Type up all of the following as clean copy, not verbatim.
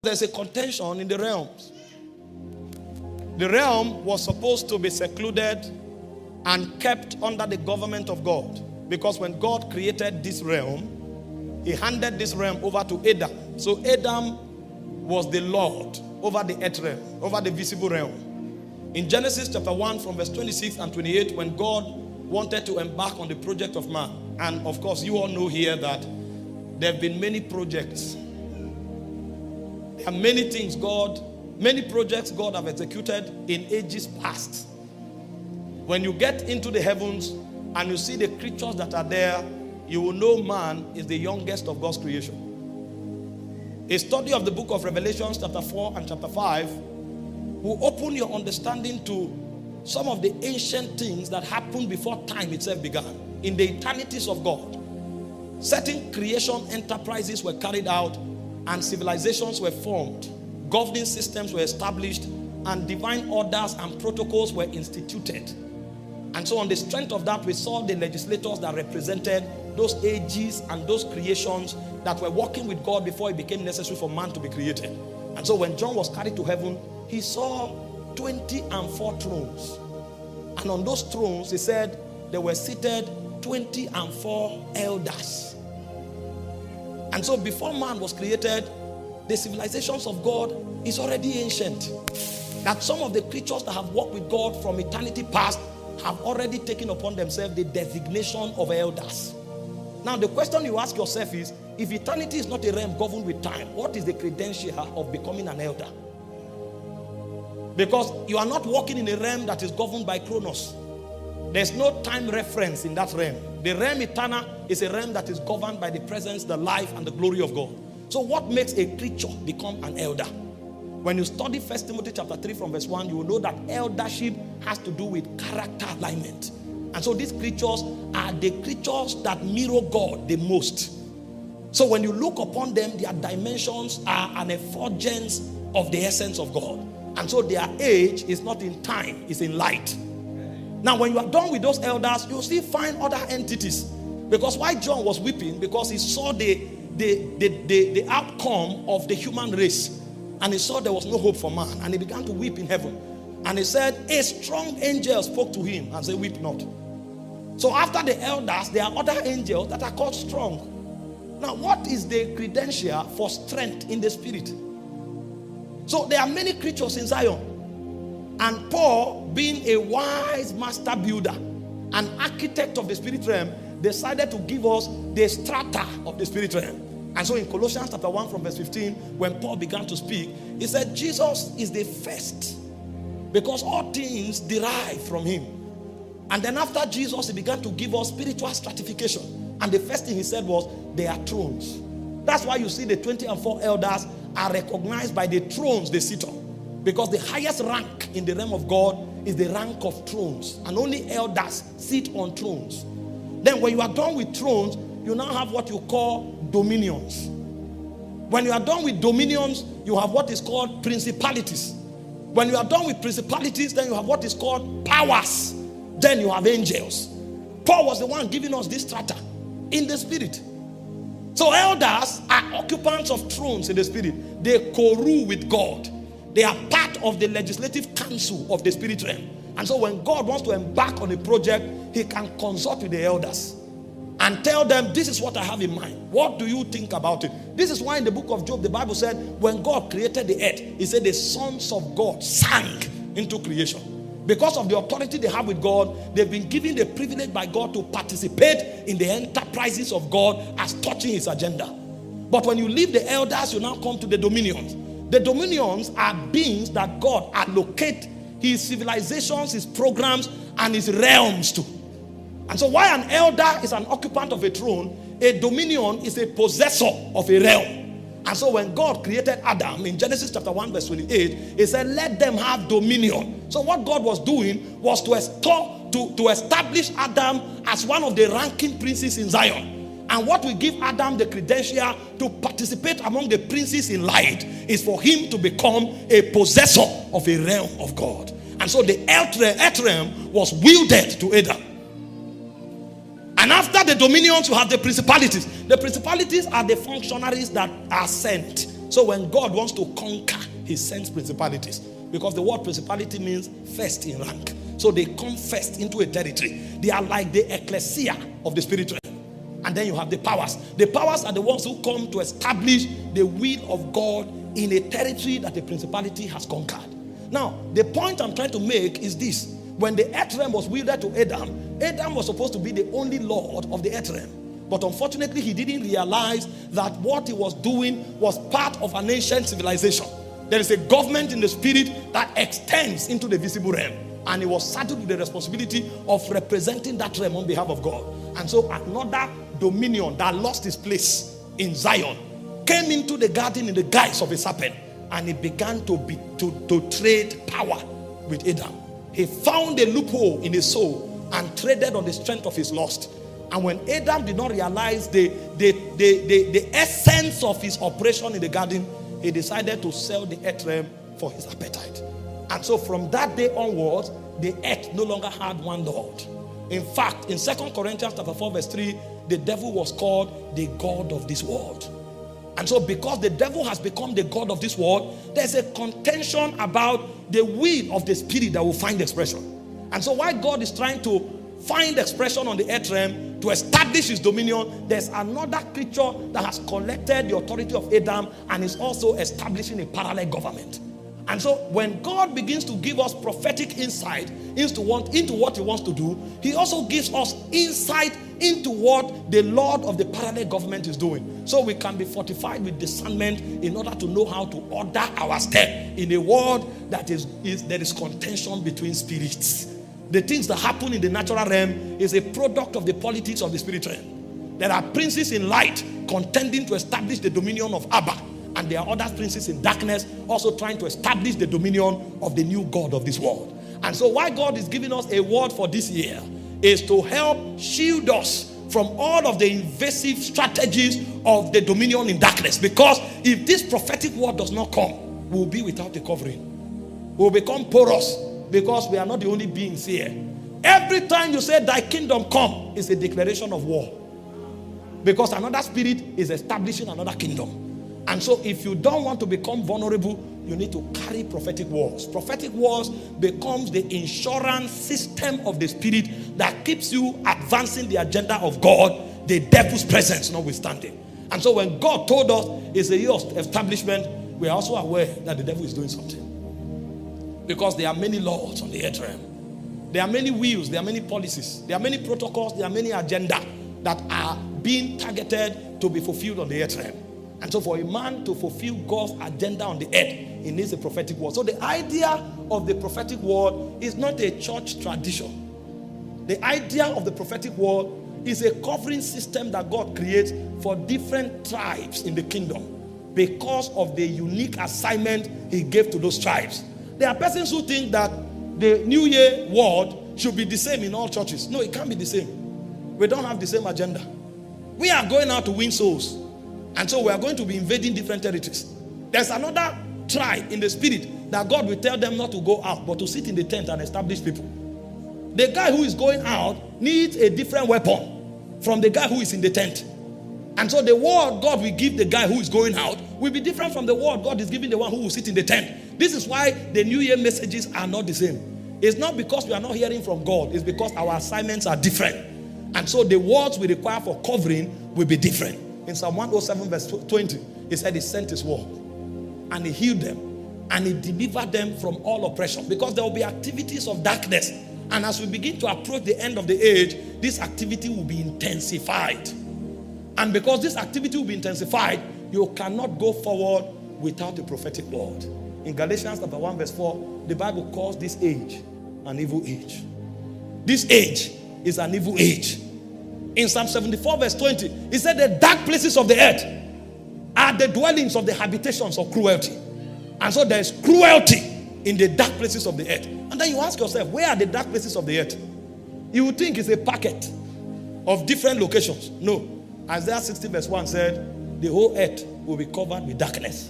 There's a contention in the realms. The realm was supposed to be secluded and kept under the government of God. Because when God created this realm, he handed this realm over to Adam. So Adam was the Lord over the earth realm, over the visible realm. In Genesis chapter 1 from verse 26 and 28, when God wanted to embark on the project of man, and of course you all know here that there have been many projects. There are many things many projects God have executed in ages past. When you get into the heavens and you see the creatures that are there, you will know man is the youngest of God's creation. A study of the book of Revelation chapter 4 and chapter 5 will open your understanding to some of the ancient things that happened before time itself began, in the eternities of God. Certain creation enterprises were carried out and civilizations were formed, governing systems were established, and divine orders and protocols were instituted. And so on the strength of that, we saw the legislators that represented those ages and those creations that were working with God before it became necessary for man to be created. And so when John was carried to heaven, he saw 24 thrones. And on those thrones, he said, there were seated 24 elders. And so before man was created, the civilizations of God is already ancient. That some of the creatures that have walked with God from eternity past have already taken upon themselves the designation of elders. Now the question you ask yourself is, if eternity is not a realm governed with time, what is the credential of becoming an elder? Because you are not walking in a realm that is governed by Chronos. There's no time reference in that realm. The realm eternal is a realm that is governed by the presence, the life, and the glory of God. So what makes a creature become an elder? When you study 1 Timothy chapter 3 from verse 1, you will know that eldership has to do with character alignment. And so these creatures are the creatures that mirror God the most. So when you look upon them, their dimensions are an effulgence of the essence of God. And so their age is not in time, it's in light. Now when you are done with those elders, you'll still find other entities. Because why John was weeping? Because he saw the outcome of the human race. And he saw there was no hope for man. And he began to weep in heaven. And he said, a strong angel spoke to him and said, weep not. So after the elders, there are other angels that are called strong. Now what is the credential for strength in the spirit? So there are many creatures in Zion. And Paul, being a wise master builder, an architect of the spirit realm, decided to give us the strata of the spirit realm. And so in Colossians chapter 1 from verse 15, when Paul began to speak, he said Jesus is the first, because all things derive from him. And then after Jesus, he began to give us spiritual stratification. And the first thing he said was, they are thrones. That's why you see the 24 elders are recognized by the thrones they sit on. Because the highest rank in the realm of God is the rank of thrones. And only elders sit on thrones. Then when you are done with thrones, you now have what you call dominions. When you are done with dominions, you have what is called principalities. When you are done with principalities, then you have what is called powers. Then you have angels. Paul was the one giving us this strata in the spirit. So elders are occupants of thrones in the spirit. They co-rule with God. They are part of the legislative council of the spirit realm. And so when God wants to embark on a project, he can consult with the elders and tell them, this is what I have in mind. What do you think about it? This is why in the book of Job, the Bible said, when God created the earth, he said the sons of God sang into creation. Because of the authority they have with God, they've been given the privilege by God to participate in the enterprises of God as touching his agenda. But when you leave the elders, you now come to the dominions. The dominions are beings that God allocates his civilizations, his programs, and his realms to. And so while an elder is an occupant of a throne, a dominion is a possessor of a realm. And so when God created Adam in Genesis chapter 1 verse 28, he said, let them have dominion. So what God was doing was to establish Adam as one of the ranking princes in Zion. And what will give Adam the credential to participate among the princes in light is for him to become a possessor of a realm of God. And so the earth realm was wielded to Adam. And after the dominions, you have the principalities. The principalities are the functionaries that are sent. So when God wants to conquer, he sends principalities. Because the word principality means first in rank. So they come first into a territory. They are like the ecclesia of the spirit realm. And then you have the powers. The powers are the ones who come to establish the will of God in a territory that the principality has conquered. Now, the point I'm trying to make is this. When the earth realm was wielded to Adam, Adam was supposed to be the only lord of the earth realm. But unfortunately, he didn't realize that what he was doing was part of an ancient civilization. There is a government in the spirit that extends into the visible realm. And he was saddled with the responsibility of representing that realm on behalf of God. And so another dominion that lost its place in Zion came into the garden in the guise of a serpent. And he began to trade power with Adam. He found a loophole in his soul and traded on the strength of his lust. And when Adam did not realize the essence of his operation in the garden, he decided to sell the earth realm for his appetite. And so from that day onwards, the earth no longer had one Lord. In fact, in 2 Corinthians chapter 4 verse 3, the devil was called the God of this world. And so because the devil has become the God of this world, there's a contention about the will of the spirit that will find expression. And so while God is trying to find expression on the earth realm to establish his dominion, there's another creature that has collected the authority of Adam and is also establishing a parallel government. And so when God begins to give us prophetic insight into what he wants to do, he also gives us insight into what the Lord of the parallel government is doing. So we can be fortified with discernment in order to know how to order our step in a world that there is contention between spirits. The things that happen in the natural realm is a product of the politics of the spirit realm. There are princes in light contending to establish the dominion of Abba. And there are other princes in darkness also trying to establish the dominion of the new God of this world. And so why God is giving us a word for this year is to help shield us from all of the invasive strategies of the dominion in darkness. Because if this prophetic word does not come, we'll be without a covering. We'll become porous because we are not the only beings here. Every time you say thy kingdom come, it's a declaration of war. Because another spirit is establishing another kingdom. And so if you don't want to become vulnerable, you need to carry prophetic words. Prophetic words becomes the insurance system of the spirit that keeps you advancing the agenda of God, the devil's presence notwithstanding. And so when God told us it's a year of establishment, we are also aware that the devil is doing something. Because there are many laws on the earth realm. There are many wheels, there are many policies, there are many protocols, there are many agendas that are being targeted to be fulfilled on the earth realm. And so for a man to fulfill God's agenda on the earth, he needs a prophetic word. So the idea of the prophetic word is not a church tradition. The idea of the prophetic word is a covering system that God creates for different tribes in the kingdom because of the unique assignment he gave to those tribes. There are persons who think that the New Year word should be the same in all churches. No, it can't be the same. We don't have the same agenda. We are going out to win souls. And so we are going to be invading different territories. There's another tribe in the spirit that God will tell them not to go out, but to sit in the tent and establish people. The guy who is going out needs a different weapon from the guy who is in the tent. And so the word God will give the guy who is going out will be different from the word God is giving the one who will sit in the tent. This is why the New Year messages are not the same. It's not because we are not hearing from God. It's because our assignments are different. And so the words we require for covering will be different. In Psalm 107 verse 20, he said he sent his word and he healed them and he delivered them from all oppression, because there will be activities of darkness. And as we begin to approach the end of the age, this activity will be intensified. And because this activity will be intensified, you cannot go forward without a prophetic word. In Galatians chapter 1 verse 4, the Bible calls this age an evil age. This age is an evil age. In Psalm 74 verse 20, he said the dark places of the earth are the dwellings of the habitations of cruelty. And so there is cruelty in the dark places of the earth. And then you ask yourself, where are the dark places of the earth? You would think it's a packet of different locations. No. Isaiah 60 verse 1 said, the whole earth will be covered with darkness.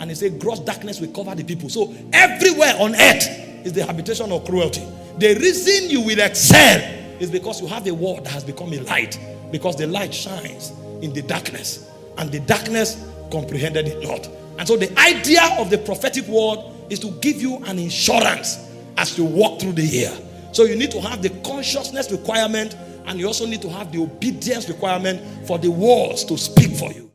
And he said, gross darkness will cover the people. So everywhere on earth is the habitation of cruelty. The reason you will excel is because you have a word that has become a light. Because the light shines in the darkness, and the darkness comprehended it not. And so the idea of the prophetic word is to give you an insurance as you walk through the year. So you need to have the consciousness requirement, and you also need to have the obedience requirement for the words to speak for you.